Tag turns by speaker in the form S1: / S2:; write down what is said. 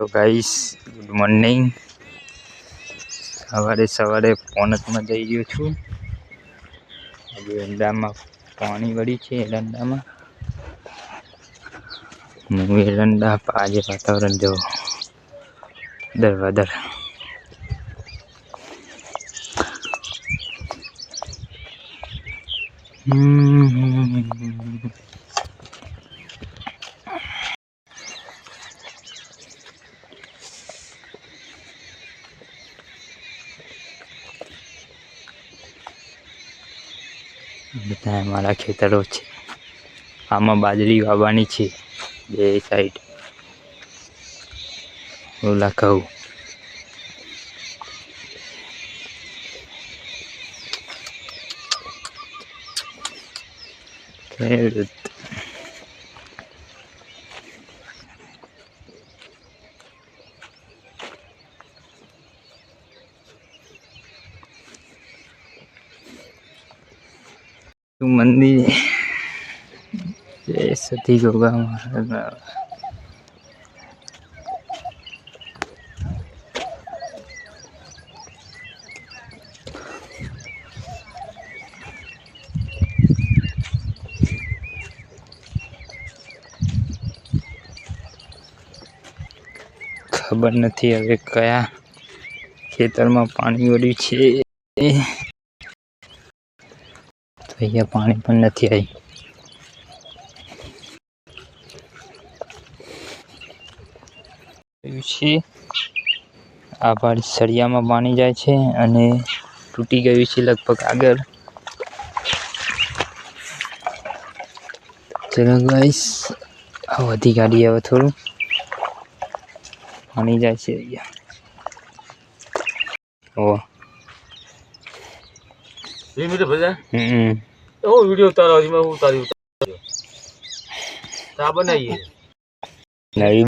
S1: तो guys good morning. सवारे सवारे पोनत में जई गयो छू। अभी एरंडा में पानी वड़ी छे। एरंडा में एरंडा आज वातावरण जो दरवादर બધા અમારા ખેતરો છે। આમાં બાજરી વાવવાની છે બે સાઈડ। ઓલા ઘઉં ખેડૂત मंदिर जय सती गोगा महाराज। खबर नहीं हवे कया खेतर में पानी वळ्યું છે। तो अहींया पानी पण नहीं आई। आ बार सरिया में पानी जाए छे अने तूटी गई छे लगभग आगळ। चलो गाइस आ वधी गाड़ी आवे थोड़ू पानी जाए छे। अहींया ओ ये मेरे भजा ओ वीडियो उतारो जी मैं उतारी ता बनाइए नहीं